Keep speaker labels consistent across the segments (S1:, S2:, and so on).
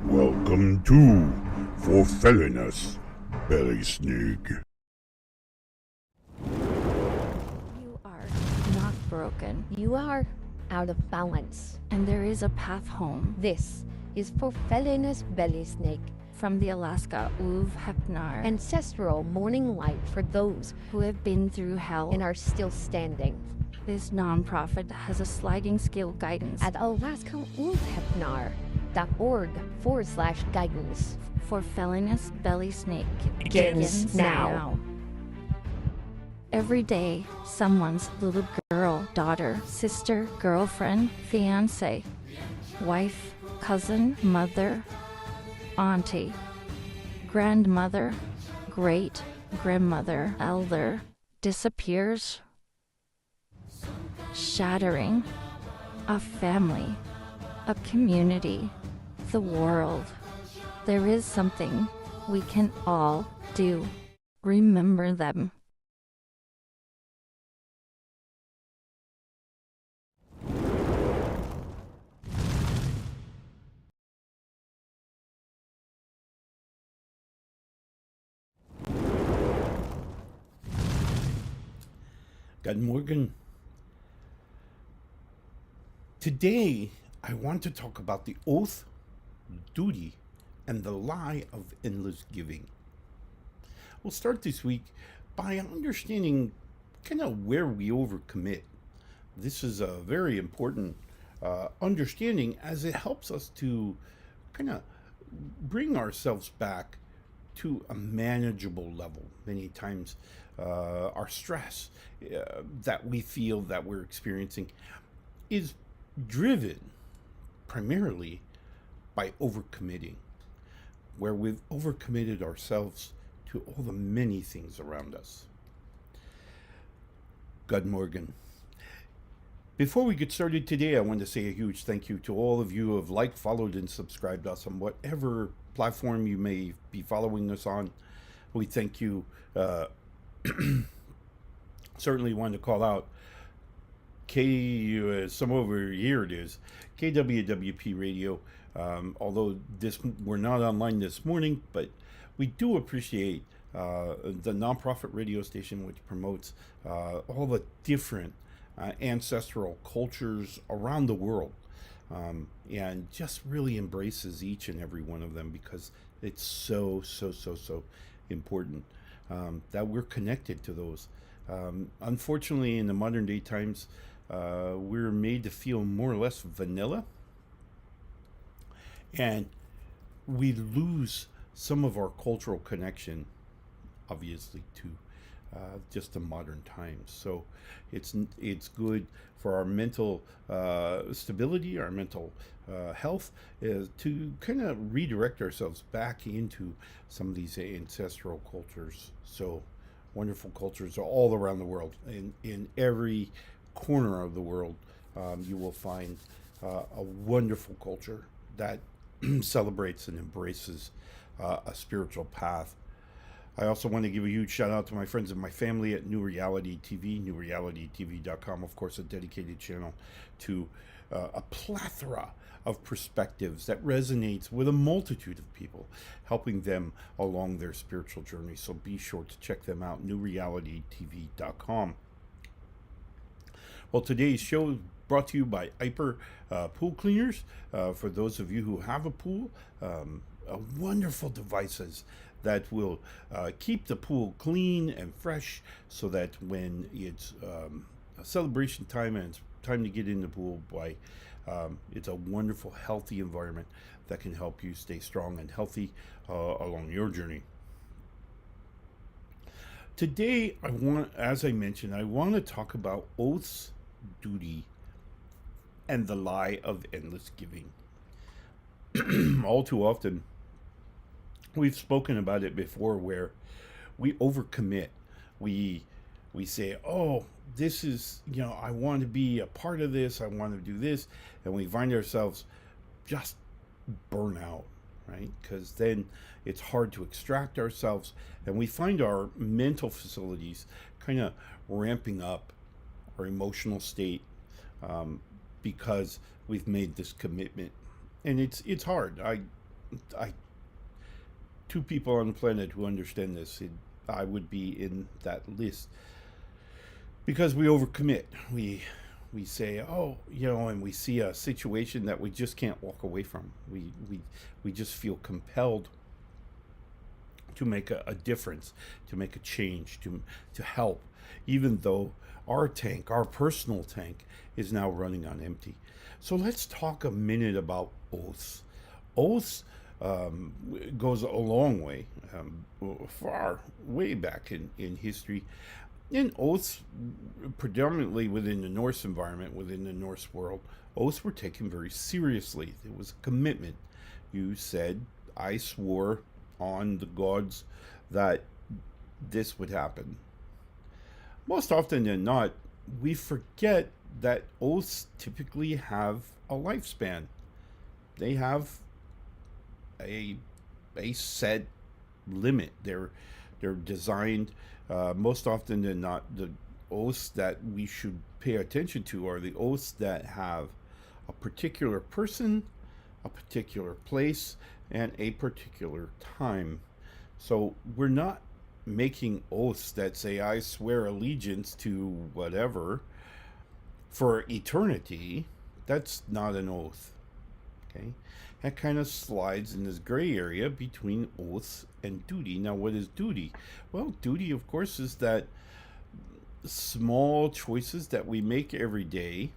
S1: Welcome to For Holiness, belysning.
S2: You are not broken,
S3: You are out of balance.
S2: and there is a path home.
S3: This is For Holiness, belysning,
S2: From the Alaska akulfhednar,
S3: ancestral morning light for those
S2: who have been through hell.
S3: and are still standing.
S2: This nonprofit has a sliding scale guidance
S3: At akulfhednar.org/guidance.
S2: for felonious belly snake.
S3: Begins now.
S2: Every day, someone's little girl, daughter, sister, girlfriend, fiance, wife, cousin, mother, auntie, grandmother, great grandmother, elder disappears, shattering a family, a community, the world. There is something we can all do. Remember them.
S4: Good morning. Today, I want to talk about the oath, duty, and the lie of endless giving. We'll start this week by understanding kind of where we overcommit. This is a very important understanding as it helps us to kind of bring ourselves back to a manageable level. Many times, our stress that we feel that we're experiencing is driven primarily by overcommitting, where we've overcommitted ourselves to all the many things around us. Good morning. Before we get started today, I want to say a huge thank you to all of you who have liked, followed, and subscribed us on whatever platform you may be following us on. We thank you. Certainly want to call out some over here it is, KWWP Radio. Although we're not online this morning, but we do appreciate the nonprofit radio station which promotes all the different ancestral cultures around the world, and just really embraces each and every one of them because it's so important that we're connected to those. Unfortunately, in the modern day times, we're made to feel more or less vanilla, and we lose some of our cultural connection, obviously, to just the modern times. So it's good for our mental stability, our mental health, to kind of redirect ourselves back into some of these ancestral cultures. So wonderful cultures all around the world. In every corner of the world, you will find a wonderful culture that celebrates and embraces a spiritual path. I also want to give a huge shout out to my friends and my family at New Reality TV, newrealitytv.com, of course, a dedicated channel to a plethora of perspectives that resonates with a multitude of people, helping them along their spiritual journey. So be sure to check them out, newrealitytv.com. Well, today's show is brought to you by aiper-pool-cleaners. For those of you who have a pool, wonderful devices that will keep the pool clean and fresh, so that when it's a celebration time and it's time to get in the pool, it's a wonderful, healthy environment that can help you stay strong and healthy along your journey. Today, as I mentioned, I want to talk about oaths, duty, and the lie of endless giving. All too often, we've spoken about it before, where we overcommit. We say, oh, this is, I want to be a part of this, I want to do this, and we find ourselves just burn out, right? Because then it's hard to extract ourselves, and we find our mental facilities kind of ramping up our emotional state, because we've made this commitment. And it's hard. I two people on the planet who understand this. I would be in that list because we overcommit. We say, oh, and we see a situation that we just can't walk away from. We just feel compelled to make a difference, to make a change, to help, even though our tank, our personal tank, is now running on empty. So let's talk a minute about oaths. Oaths goes a long way, far way back in history. In oaths, predominantly within the Norse environment, within the Norse world, oaths were taken very seriously. It was a commitment. You said, I swore on the gods that this would happen. Most often than not, we forget that oaths typically have a lifespan. They have a set limit. They're designed, most often than not, the oaths that we should pay attention to are the oaths that have a particular person, a particular place, and a particular time. So we're not making oaths that say, I swear allegiance to whatever for eternity. That's not an oath. Okay? That kind of slides in this gray area between oaths and duty. Now, what is duty? Well, duty, of course, is that small choices that we make every day,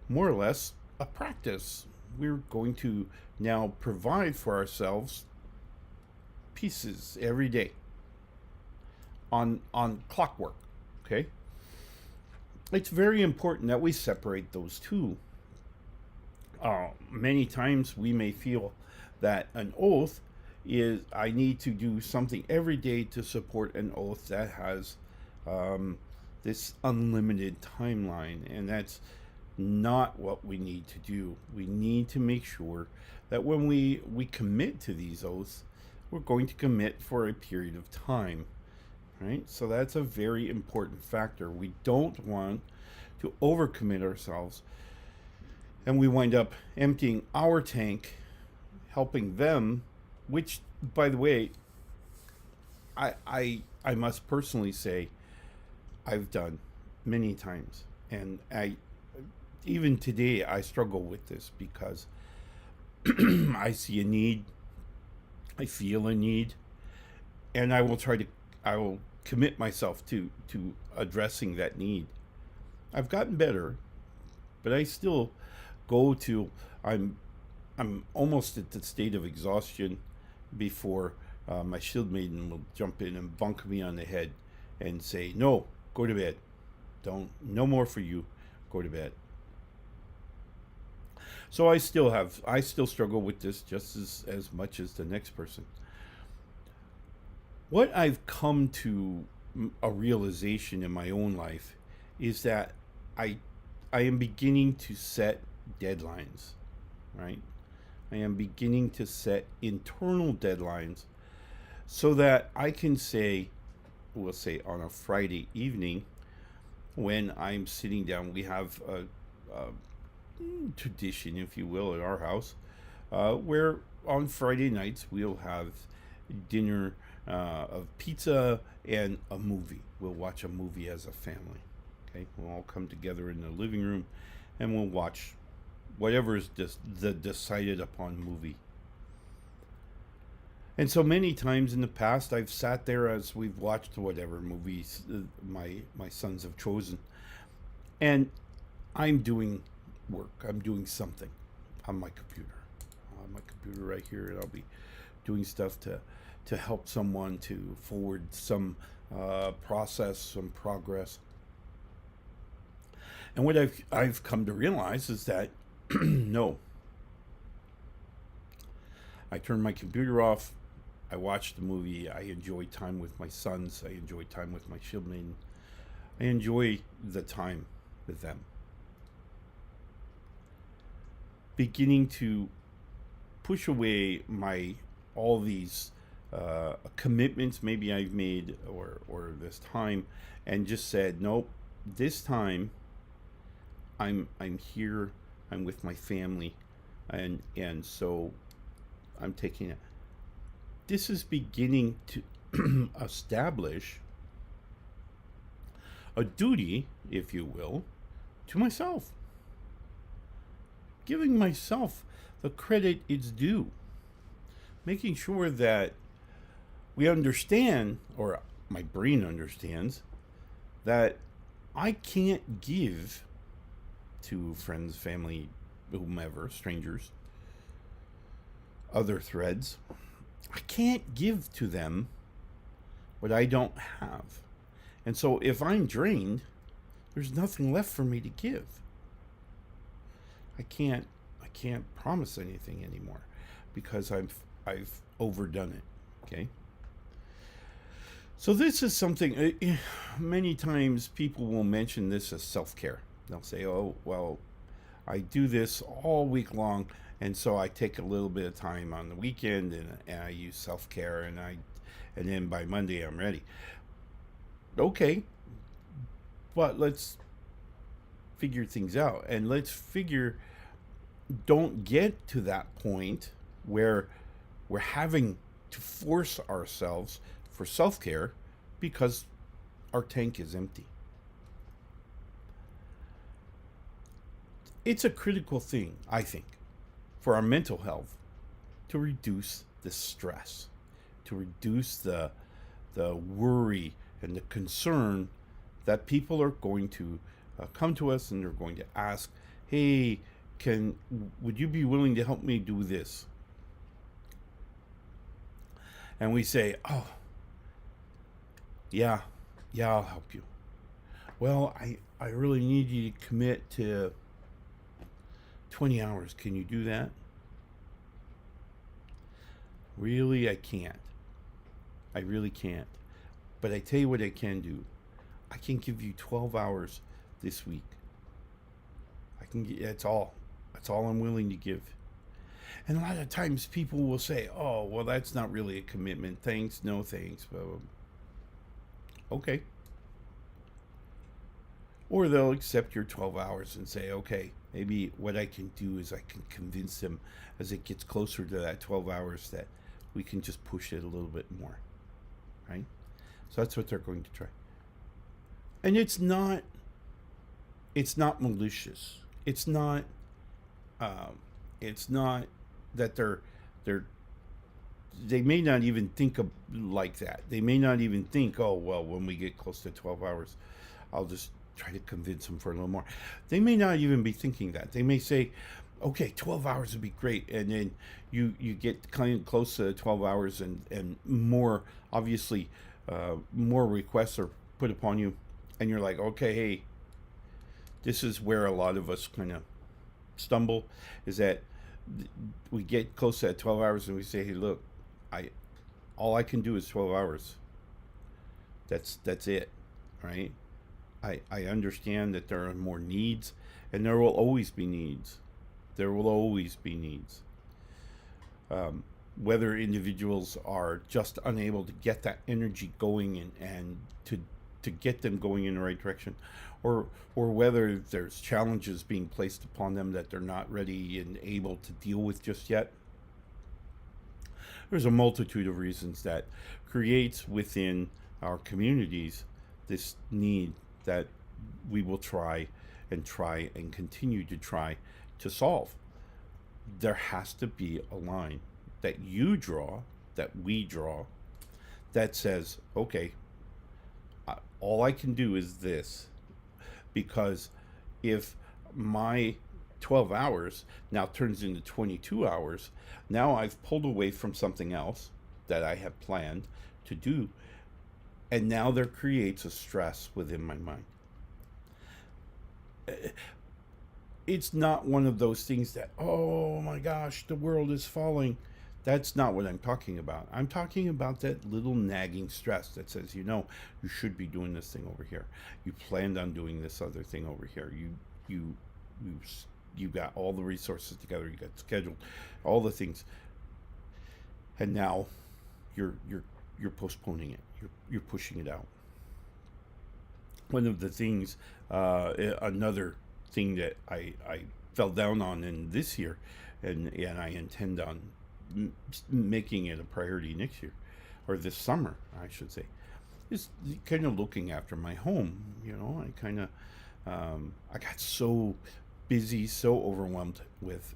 S4: more or less a practice. We're going to now provide for ourselves pieces every day on clockwork. Okay? It's very important that we separate those two. Many times we may feel that an oath is, I need to do something every day to support an oath that has this unlimited timeline, and that's not what we need to do. We need to make sure that when we commit to these oaths, we're going to commit for a period of time, right? So that's a very important factor. We don't want to overcommit ourselves, and we wind up emptying our tank, helping them, which, by the way, I must personally say I've done many times, and even today I struggle with this because I see a need, I feel a need, and I will commit myself to addressing that need. I've gotten better, but I still go to, I'm almost at the state of exhaustion before my shield maiden will jump in and bunk me on the head and say, no, go to bed. No more for you. Go to bed. So I still struggle with this just as much as the next person. What I've come to a realization in my own life is that I am beginning to set deadlines, right? I am beginning to set internal deadlines so that I can say, we'll say on a Friday evening when I'm sitting down, we have a tradition, if you will, at our house, where on Friday nights we'll have dinner of pizza and a movie. We'll watch a movie as a family. Okay, we'll all come together in the living room and we'll watch whatever is the decided upon movie. And so many times in the past, I've sat there as we've watched whatever movies my sons have chosen, and I'm doing work. I'm doing something on my computer. Right here, and I'll be doing stuff to help someone to forward some process, some progress. And what I've come to realize is that no. I turn my computer off. I watch the movie. I enjoy time with my sons. I enjoy time with my shield maiden. I enjoy the time with them. Beginning to push away all these commitments maybe I've made or this time, and just said, nope, this time I'm here. I'm with my family. and so I'm taking it. This is beginning to establish a duty, if you will, to myself. Giving myself the credit it's due. Making sure that we understand, or my brain understands, that I can't give to friends, family, whomever, strangers, other threads. I can't give to them what I don't have. And so if I'm drained, there's nothing left for me to give. I can't promise anything anymore because I've overdone it. Okay? So this is something, many times people will mention this as self-care. They'll say, oh, well, I do this all week long, and so I take a little bit of time on the weekend, and I use self-care, and then by Monday I'm ready. Okay, but let's figure things out, and don't get to that point where we're having to force ourselves for self-care because our tank is empty. It's a critical thing, I think, for our mental health to reduce the stress, to reduce the worry and the concern that people are going to come to us and they're going to ask, hey, would you be willing to help me do this? And we say, oh, yeah, I'll help you. Well, I really need you to commit to 20 hours. Can you do that? Really, I can't. I really can't. But I tell you what I can do. I can give you 12 hours this week. That's all I'm willing to give. And a lot of times people will say, oh, well, that's not really a commitment. Thanks, no thanks. Okay. Or they'll accept your 12 hours and say, okay, maybe what I can do is I can convince them as it gets closer to that 12 hours that we can just push it a little bit more. Right? So that's what they're going to try. And it's not malicious. It's not that they may not even think of like that. They may not even think, oh, well, when we get close to 12 hours, I'll just try to convince them for a little more. They may not even be thinking that. They may say, okay, 12 hours would be great. And then you get kind of close to 12 hours and more, obviously, more requests are put upon you. And you're like, okay, hey, this is where a lot of us kind of stumble, is that we get close to that 12 hours and we say, hey, look, all I can do is 12 hours. That's it, right? I understand that there are more needs, and there will always be needs. There will always be needs. Whether individuals are just unable to get that energy going and to get them going in the right direction, or whether there's challenges being placed upon them that they're not ready and able to deal with just yet. There's a multitude of reasons that creates within our communities this need that we will try and continue to try to solve. There has to be a line that you draw, that we draw, that says, okay, all I can do is this. Because if my 12 hours now turns into 22 hours, now I've pulled away from something else that I have planned to do, and now there creates a stress within my mind. It's not one of those things that, oh my gosh, the world is falling. That's not what I'm talking about. I'm talking about that little nagging stress that says, you should be doing this thing over here. You planned on doing this other thing over here. You got all the resources together. You got scheduled, all the things, and now you're postponing it. You're pushing it out. One of the things, another thing that I fell down on in this year, and I intend on making it a priority next year, or this summer, I should say, is kind of looking after my home. You know, I kind of I got so busy, so overwhelmed with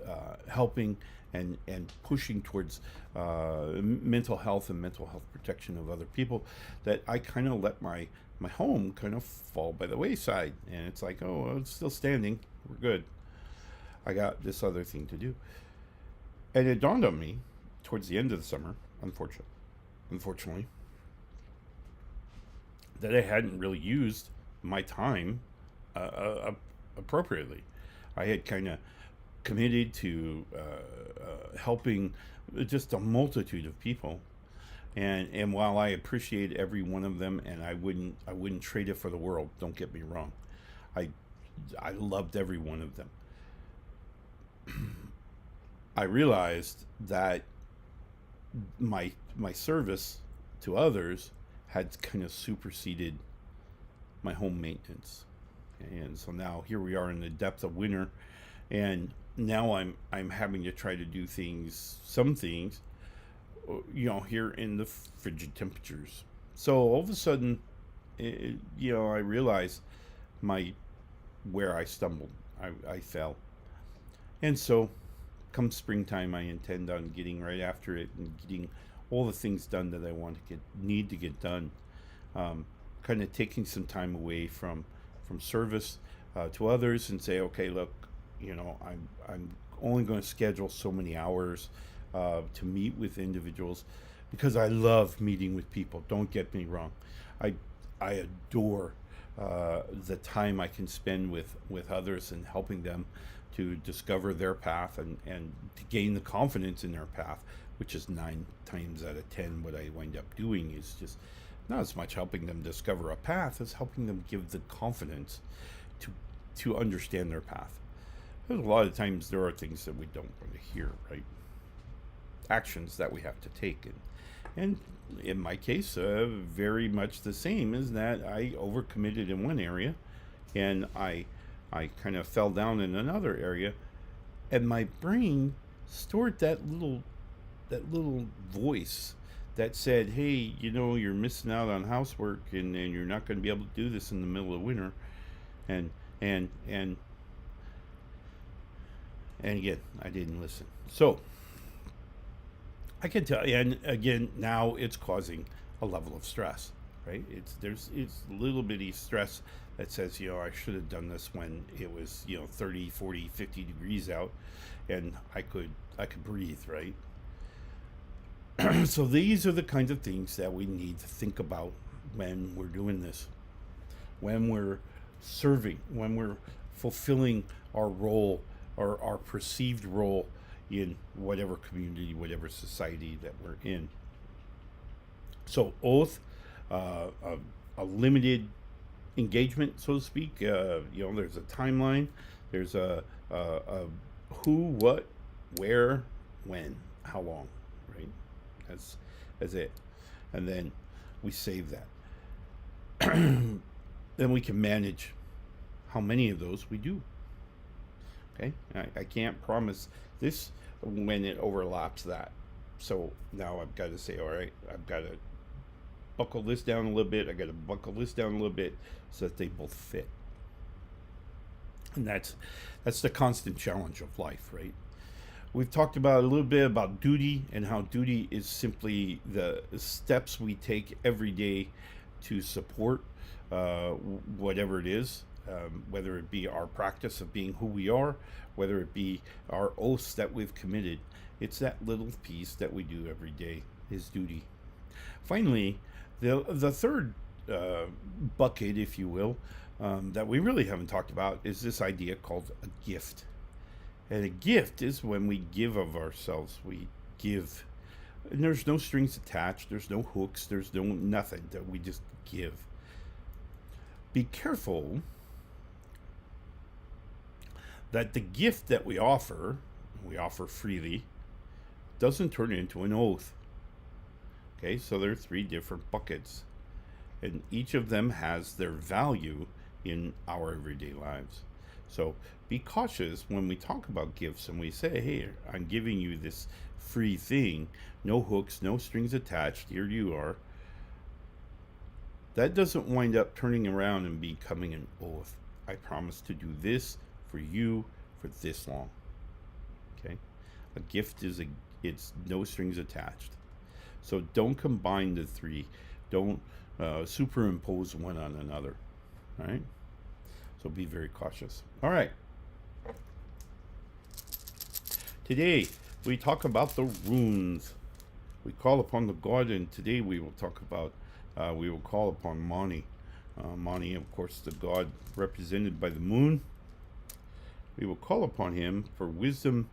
S4: helping and pushing towards mental health and mental health protection of other people, that I kind of let my home kind of fall by the wayside. And it's like, oh, well, it's still standing, we're good. I got this other thing to do. And it dawned on me towards the end of the summer, unfortunately, that I hadn't really used my time appropriately. I had kind of committed to helping just a multitude of people, and while I appreciate every one of them, and I wouldn't trade it for the world. Don't get me wrong, I loved every one of them. I realized that my service to others had kind of superseded my home maintenance. And so now here we are in the depth of winter, and now I'm having to try to do some things, you know, here in the frigid temperatures. So all of a sudden, you know, I realized where I stumbled. I fell. And so come springtime, I intend on getting right after it and getting all the things done that I need to get done. Kind of taking some time away from service to others, and say, okay, look, you know, I'm only going to schedule so many hours to meet with individuals, because I love meeting with people. Don't get me wrong, I adore the time I can spend with others and helping them to discover their path and to gain the confidence in their path, which is 9 times out of 10 what I wind up doing is just not as much helping them discover a path as helping them give the confidence to understand their path. There's a lot of times there are things that we don't want to hear, right? Actions that we have to take, and in my case, very much the same, is that I overcommitted in one area, and I kind of fell down in another area, and my brain stored that little voice that said, hey, you know, you're missing out on housework, and you're not going to be able to do this in the middle of winter, and again, I didn't listen. So I can tell you, and again, now it's causing a level of stress, right? It's little bitty stress that says, you know, I should have done this when it was, you know, 30, 40, 50 degrees out, and I could breathe, right? So these are the kinds of things that we need to think about when we're doing this, when we're serving, when we're fulfilling our role, or our perceived role in whatever community, whatever society that we're in. So oath, a limited engagement, so to speak. You know, there's a timeline. There's a who, what, where, when, how long, right? That's it. And then we save that. Then we can manage how many of those we do. Okay, I can't promise this when it overlaps that. So now I've got to say, all right, I've got to buckle this down a little bit. I got to buckle this down a little bit so that they both fit. And that's the constant challenge of life, right? We've talked about a little bit about duty, and how duty is simply the steps we take every day to support whatever it is. Whether it be our practice of being who we are, whether it be our oaths that we've committed, it's that little piece that we do every day is duty. Finally, the third bucket, if you will, that we really haven't talked about is this idea called a gift. And a gift is when we give of ourselves. We give, and there's no strings attached, there's no hooks, there's no nothing, that we just give. Be careful that the gift that we offer freely, doesn't turn into an oath. Okay, so there are 3 different buckets, and each of them has their value in our everyday lives. So be cautious when we talk about gifts and we say, hey, I'm giving you this free thing, no hooks, no strings attached, here you are. That doesn't wind up turning around and becoming an oath. I promise to do this for you for this long. Okay? A gift it's no strings attached. So don't combine the three. Don't superimpose one on another. All right? So be very cautious. All right. Today, we talk about the runes. We call upon the god, and today we will talk about, we will call upon Mani. Mani, of course, the god represented by the moon. We will call upon him for wisdom,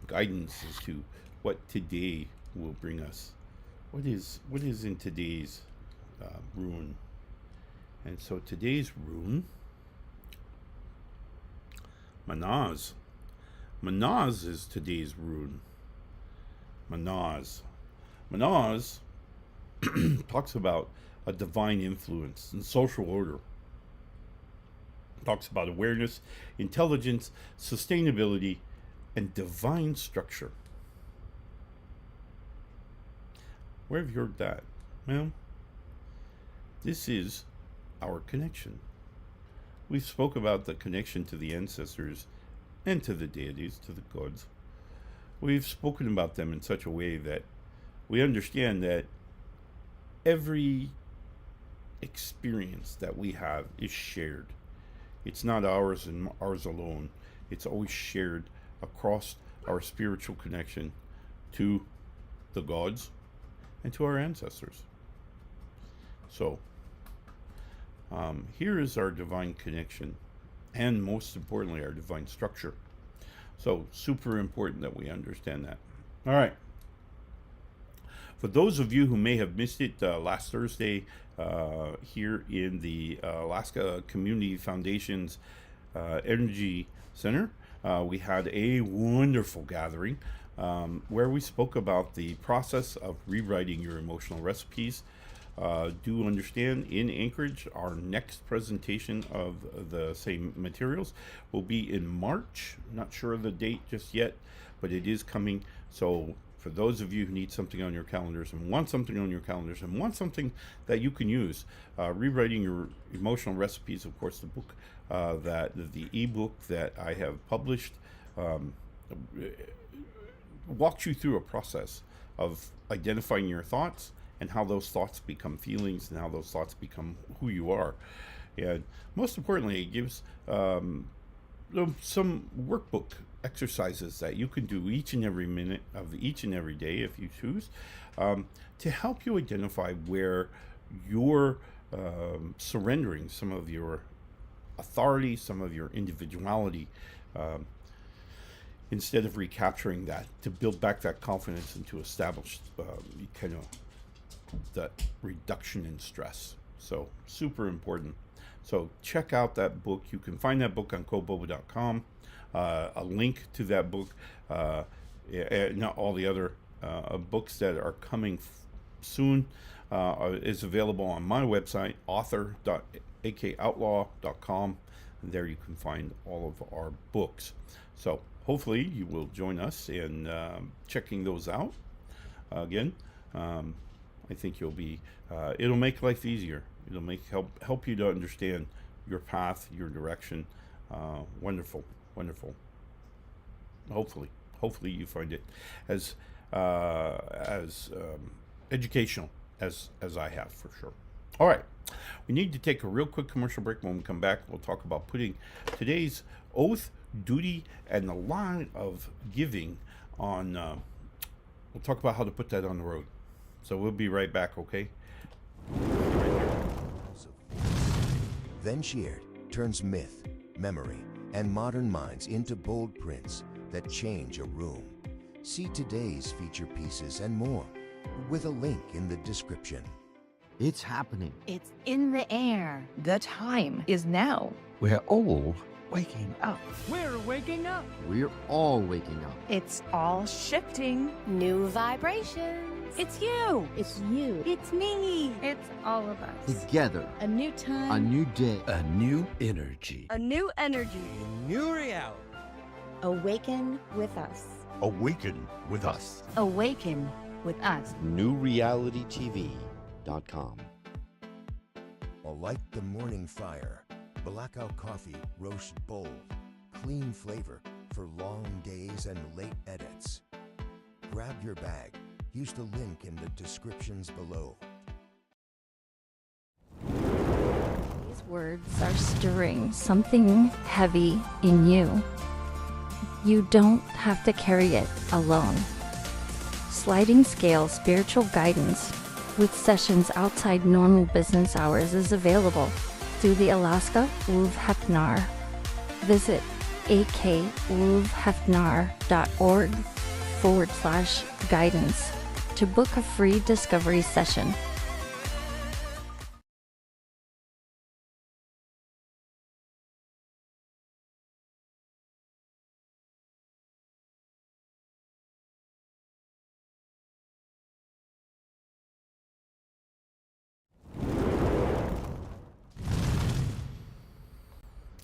S4: guidance as to what today will bring us. What is in today's rune? And so today's rune, Manaz. Manaz is today's rune. Manaz. Manaz talks about a divine influence and social order. Talks about awareness, intelligence, sustainability, and divine structure. Where have you heard that? Well, this is our connection. We spoke about the connection to the ancestors and to the deities, to the gods. We've spoken about them in such a way that we understand that every experience that we have is shared. It's not ours and ours alone. It's always shared across our spiritual connection to the gods and to our ancestors. So, here is our divine connection, and most importantly, our divine structure. So, super important that we understand that. All right. For those of you who may have missed it, last Thursday, here in the Alaska Community Foundation's Energy Center, we had a wonderful gathering where we spoke about the process of rewriting your emotional recipes. Do understand, in Anchorage, our next presentation of the same materials will be in March. Not sure of the date just yet, but it is coming. So for those of you who need something on your calendars and want something on your calendars and want something that you can use, rewriting your emotional recipes, of course, the book, the ebook that I have published, walks you through a process of identifying your thoughts and how those thoughts become feelings and how those thoughts become who you are. And most importantly, it gives some workbook exercises that you can do each and every minute of each and every day if you choose, to help you identify where you're surrendering some of your authority, some of your individuality, instead of recapturing that, to build back that confidence and to establish kind of that reduction in stress. So super important. So check out that book. You can find that book on kobobo.com. A link to that book, and all the other books that are coming soon, is available on my website, author.akoutlaw.com. And there you can find all of our books. So hopefully you will join us in checking those out. Again, I think you'll be, it'll make life easier. It'll help you to understand your path, your direction. Wonderful. Hopefully you find it as educational as I have, for sure. All right, we need to take a real quick commercial break. When we come back, we'll talk about putting today's oath, duty, and the line of giving on. We'll talk about how to put that on the road. So we'll be right back, okay?
S5: Then Sheared turns myth, memory, and modern minds into bold prints that change a room. See today's feature pieces and more with a link in the description.
S6: It's happening.
S7: It's in the air. The time is now.
S6: We're all waking up.
S7: We're waking up.
S6: We're all waking up.
S7: It's all shifting.
S3: New vibrations.
S7: It's you.
S3: It's you.
S7: It's me. It's all of us.
S6: Together,
S3: A new time.
S6: a new day.
S8: A new energy.
S7: A new energy.
S8: New reality.
S3: Awaken with us.
S1: Awaken with us.
S7: Awaken with us.
S8: NewRealityTV.com.
S5: Alight the morning fire. Blackout coffee, roast bold. Clean flavor for long days and late edits. Grab your bag. Use the link in the descriptions below.
S2: These words are stirring something heavy in you. You don't have to carry it alone. Sliding scale spiritual guidance with sessions outside normal business hours is available through the Alaska akulfhednar. Visit akulfhednar.org/guidance to book a free discovery session.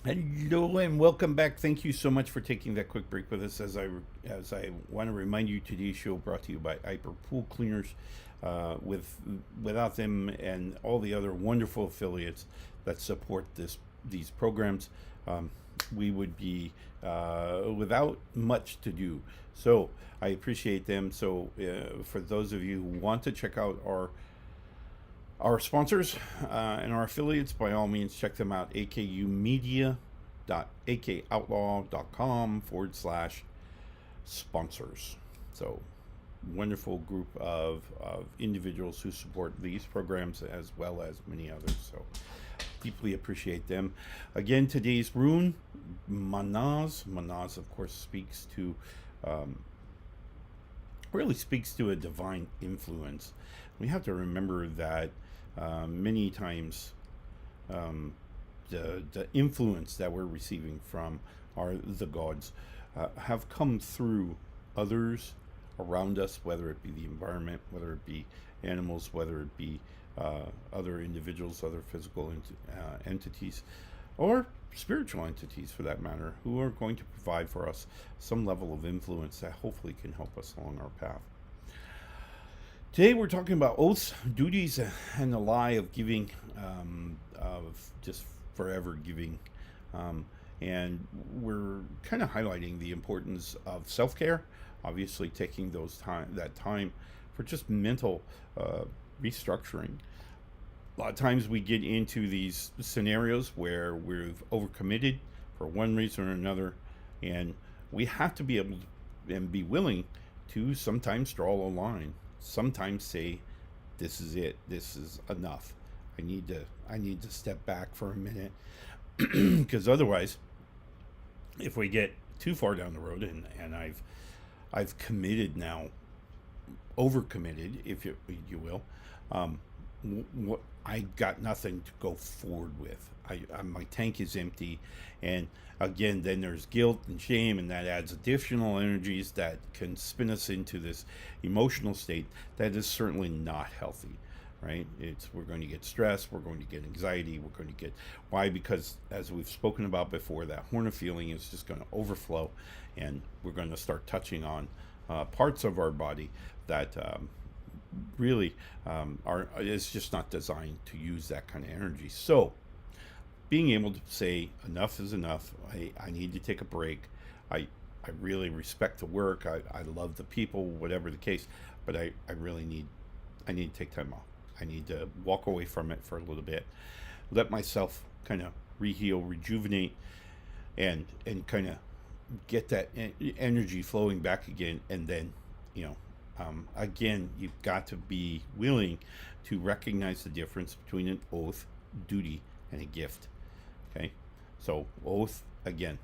S4: Hello and welcome back. Thank you so much for taking that quick break with us. As I want to remind you, today's show brought to you by aiper-pool-cleaners. Without them and all the other wonderful affiliates that support these programs, we would be without much to do. So I appreciate them. So for those of you who want to check out our sponsors and our affiliates, by all means check them out. akumedia.akoutlaw.com/sponsors. So wonderful group of individuals who support these programs as well as many others. So deeply appreciate them. Again, today's rune, Manaz. Manaz, of course, speaks to really speaks to a divine influence. We have to remember that many times the influence that we're receiving from the gods have come through others around us, whether it be the environment, whether it be animals, whether it be other individuals, other physical entities, or spiritual entities for that matter, who are going to provide for us some level of influence that hopefully can help us along our path. Today we're talking about oaths, duties, and the lie of giving, of just forever giving. And we're kind of highlighting the importance of self-care, obviously taking that time for just mental restructuring. A lot of times we get into these scenarios where we've overcommitted for one reason or another, and we have to be able to and be willing to sometimes draw a line. Sometimes say, this is it, this is enough. I need to step back for a minute, because otherwise, if we get too far down the road and I've committed now, overcommitted, if you will, I got nothing to go forward with. My tank is empty, and again, then there's guilt and shame, and that adds additional energies that can spin us into this emotional state that is certainly not healthy, right? We're going to get stress, we're going to get anxiety, we're going to get, why? Because as we've spoken about before, that horn of feeling is just going to overflow, and we're going to start touching on parts of our body that really is just not designed to use that kind of energy. So being able to say enough is enough, I need to take a break, I really respect the work, I love the people, whatever the case, but I need to take time off. I need to walk away from it for a little bit, let myself kind of reheal, rejuvenate, and kind of get that energy flowing back again. And then, again, you've got to be willing to recognize the difference between an oath, duty, and a gift. Okay, so oath, again,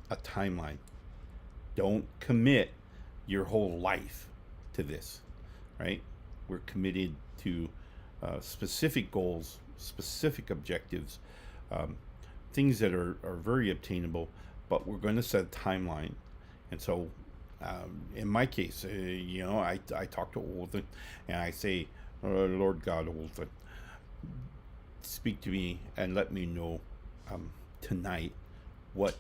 S4: a timeline. Don't commit your whole life to this, right? We're committed to specific goals, specific objectives, things that are very obtainable, but we're going to set a timeline. And so In my case, I talk to Olden and I say, Lord God, Olden, speak to me and let me know tonight what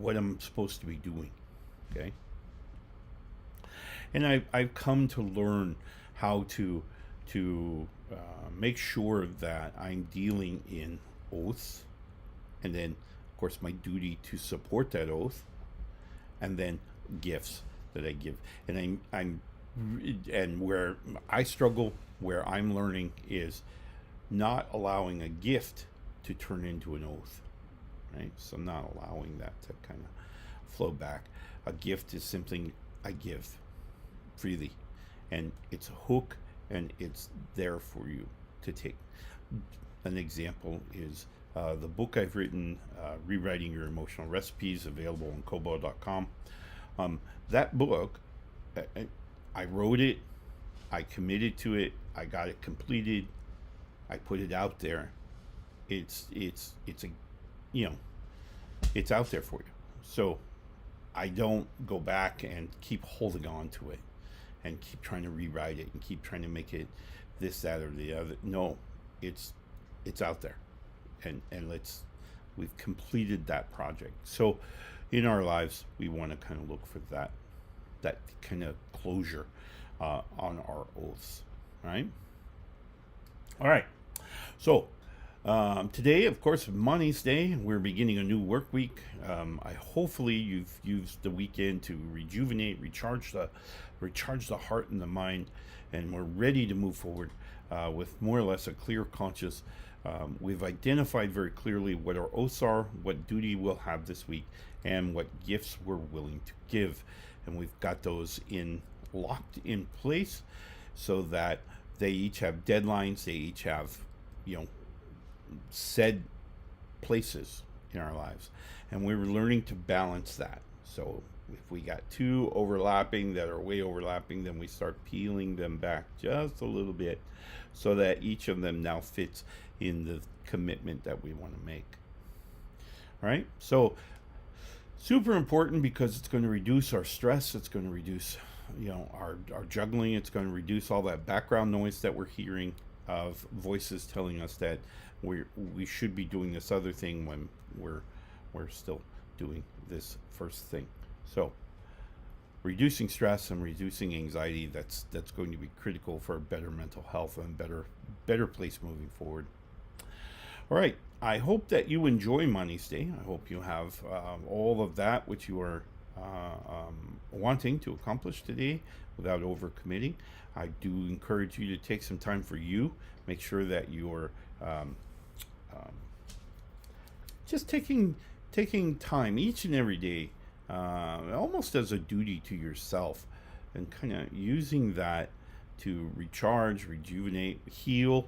S4: I'm supposed to be doing. Okay. And I've come to learn how to make sure that I'm dealing in oaths, and then of course my duty to support that oath, and then gifts that I give. And and where I struggle, where I'm learning, is not allowing a gift to turn into an oath, right? So not allowing that to kind of flow back. A gift is something I give freely, and it's a hook, and it's there for you to take. An example is the book I've written, Rewriting Your Emotional Recipes, available on kobo.com. That book, I wrote it, I committed to it, I got it completed, I put it out there. It's out there for you. So I don't go back and keep holding on to it and keep trying to rewrite it and keep trying to make it this, that, or the other. No, it's out there, and we've completed that project. So in our lives, we want to kind of look for that kind of closure on our oaths, right? All right. So today, of course, Money's Day. We're beginning a new work week. Hopefully you've used the weekend to rejuvenate, recharge the heart and the mind, and we're ready to move forward with more or less a clear conscience. We've identified very clearly what our oaths are, what duty we'll have this week, and what gifts we're willing to give. And we've got those locked in place so that they each have deadlines, they each have, said places in our lives. And we're learning to balance that. So if we got two overlapping that are way overlapping, then we start peeling them back just a little bit so that each of them now fits in the commitment that we want to make. All right. So super important, because it's going to reduce our stress. It's going to reduce, our juggling. It's going to reduce all that background noise that we're hearing of voices telling us that we should be doing this other thing when we're still doing this first thing. So reducing stress and reducing anxiety, that's going to be critical for better mental health and better place moving forward. All right. I hope that you enjoy Money's Day. I hope you have all of that which you are wanting to accomplish today without overcommitting. I do encourage you to take some time for you. Make sure that you're just taking time each and every day, almost as a duty to yourself, and kind of using that to recharge, rejuvenate, heal,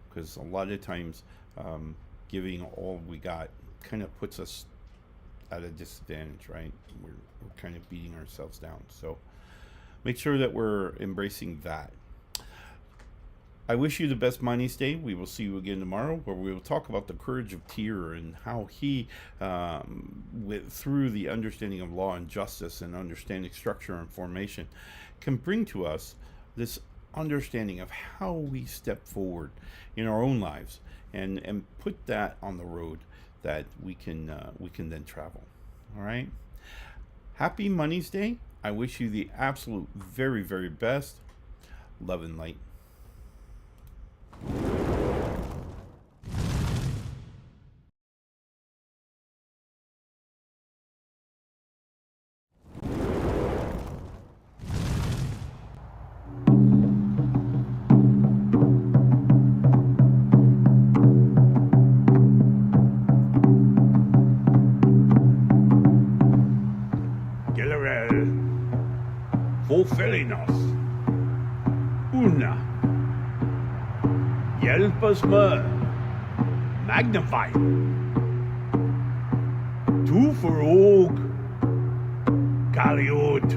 S4: because a lot of times giving all we got kind of puts us at a disadvantage, right? We're kind of beating ourselves down. So make sure that we're embracing that. I wish you the best Money's Day. We will see you again tomorrow, where we will talk about the courage of Þórr and how he, through the understanding of law and justice and understanding structure and formation, can bring to us this understanding of how we step forward in our own lives and put that on the road that we can then travel. All right. Happy Money's Day. I wish you the absolute very, very best. Love and light.
S1: Fulfilling us. Una. Hjälp oss med. Magnify. Tu för og. Kaliot.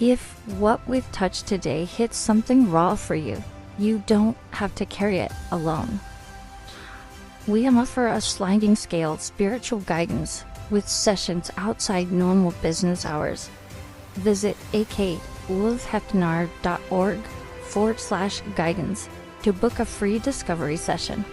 S2: If what we've touched today hits something raw for you, you don't have to carry it alone. We offer a sliding scale spiritual guidance with sessions outside normal business hours. Visit akulfhednar.org/guidance to book a free discovery session.